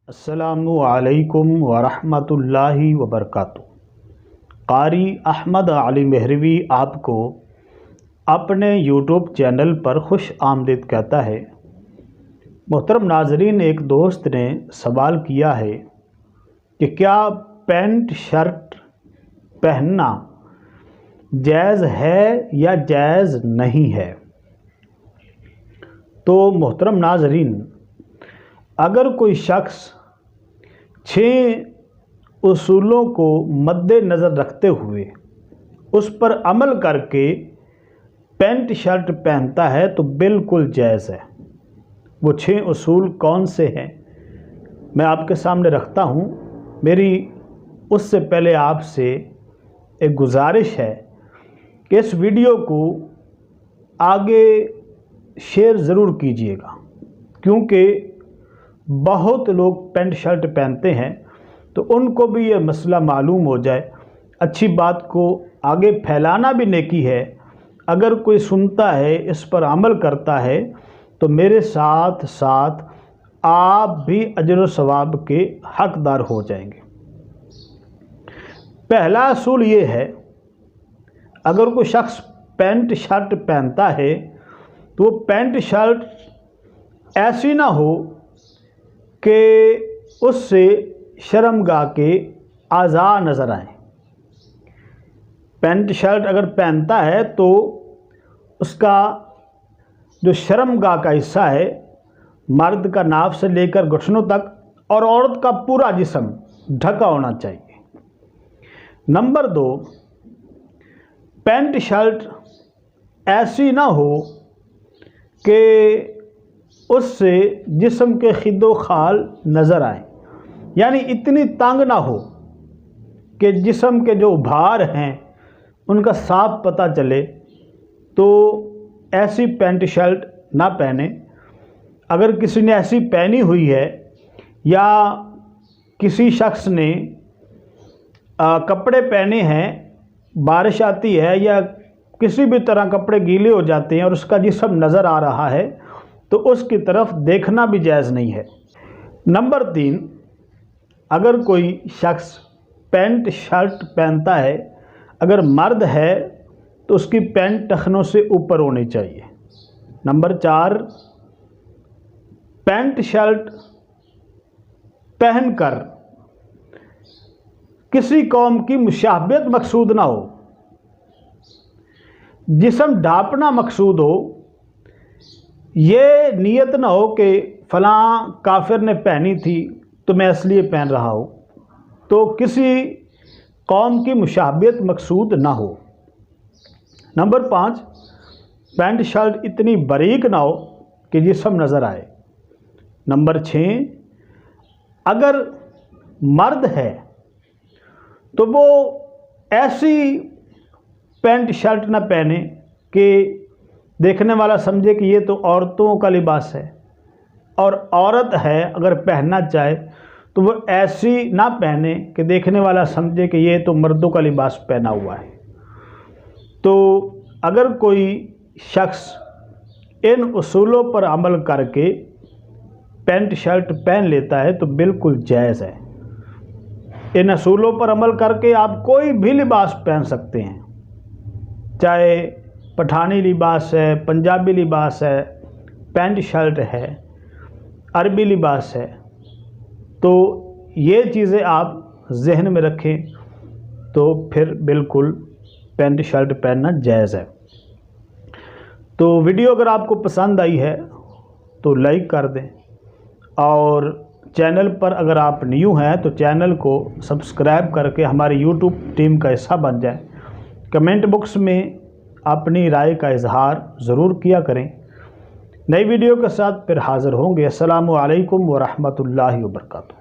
السلام علیکم ورحمۃ اللہ وبرکاتہ۔ قاری احمد علی مہروی آپ کو اپنے یوٹیوب چینل پر خوش آمدید کہتا ہے۔ محترم ناظرین، ایک دوست نے سوال کیا ہے کہ کیا پینٹ شرٹ پہننا جائز ہے یا جائز نہیں ہے؟ تو محترم ناظرین، اگر کوئی شخص 6 اصولوں کو مد نظر رکھتے ہوئے اس پر عمل کر کے پینٹ شرٹ پہنتا ہے تو بالکل جائز ہے۔ وہ 6 اصول کون سے ہیں میں آپ کے سامنے رکھتا ہوں۔ میری اس سے پہلے آپ سے ایک گزارش ہے کہ اس ویڈیو کو آگے شیئر ضرور کیجیے گا، کیونکہ بہت لوگ پینٹ شرٹ پہنتے ہیں تو ان کو بھی یہ مسئلہ معلوم ہو جائے۔ اچھی بات کو آگے پھیلانا بھی نیکی ہے۔ اگر کوئی سنتا ہے، اس پر عمل کرتا ہے تو میرے ساتھ ساتھ آپ بھی اجر و ثواب کے حقدار ہو جائیں گے۔ پہلا اصول یہ ہے، اگر کوئی شخص پینٹ شرٹ پہنتا ہے تو وہ پینٹ شرٹ ایسی نہ ہو کہ اس سے شرمگاہ کے اعضاء نظر آئیں۔ پینٹ شرٹ اگر پہنتا ہے تو اس کا جو شرمگاہ کا حصہ ہے، مرد کا ناف سے لے کر گھٹنوں تک اور عورت کا پورا جسم ڈھکا ہونا چاہیے۔ نمبر 2، پینٹ شرٹ ایسی نہ ہو کہ اس سے جسم کے خد و خال نظر آئیں، یعنی اتنی تنگ نہ ہو کہ جسم کے جو ابھار ہیں ان کا صاف پتہ چلے، تو ایسی پینٹ شرٹ نہ پہنے۔ اگر کسی نے ایسی پہنی ہوئی ہے یا کسی شخص نے کپڑے پہنے ہیں، بارش آتی ہے یا کسی بھی طرح کپڑے گیلے ہو جاتے ہیں اور اس کا جسم نظر آ رہا ہے تو اس کی طرف دیکھنا بھی جائز نہیں ہے۔ نمبر 3، اگر کوئی شخص پینٹ شرٹ پہنتا ہے، اگر مرد ہے تو اس کی پینٹ ٹخنوں سے اوپر ہونی چاہیے۔ نمبر 4، پینٹ شرٹ پہن کر کسی قوم کی مشابہت مقصود نہ ہو، جسم ڈھانپنا مقصود ہو۔ یہ نیت نہ ہو کہ فلاں کافر نے پہنی تھی تو میں اس لیے پہن رہا ہوں، تو کسی قوم کی مشابہت مقصود نہ ہو۔ نمبر 5، پینٹ شرٹ اتنی باریک نہ ہو کہ جسم نظر آئے۔ نمبر 6، اگر مرد ہے تو وہ ایسی پینٹ شرٹ نہ پہنے کہ دیکھنے والا سمجھے کہ یہ تو عورتوں کا لباس ہے، اور عورت ہے اگر پہننا چاہے تو وہ ایسی نہ پہنے کہ دیکھنے والا سمجھے کہ یہ تو مردوں کا لباس پہنا ہوا ہے۔ تو اگر کوئی شخص ان اصولوں پر عمل کر کے پینٹ شرٹ پہن لیتا ہے تو بالکل جائز ہے۔ ان اصولوں پر عمل کر کے آپ کوئی بھی لباس پہن سکتے ہیں، چاہے پٹھانی لباس ہے، پنجابی لباس ہے، پینٹ شرٹ ہے، عربی لباس ہے۔ تو یہ چیزیں آپ ذہن میں رکھیں تو پھر بالکل پینٹ شرٹ پہننا جائز ہے۔ تو ویڈیو اگر آپ کو پسند آئی ہے تو لائک کر دیں، اور چینل پر اگر آپ نیو ہیں تو چینل کو سبسکرائب کر کے ہماری یوٹیوب ٹیم کا حصہ بن جائیں۔ کمنٹ باکس میں اپنی رائے کا اظہار ضرور کیا کریں۔ نئی ویڈیو کے ساتھ پھر حاضر ہوں گے۔ السلام علیکم ورحمۃ اللہ وبرکاتہ۔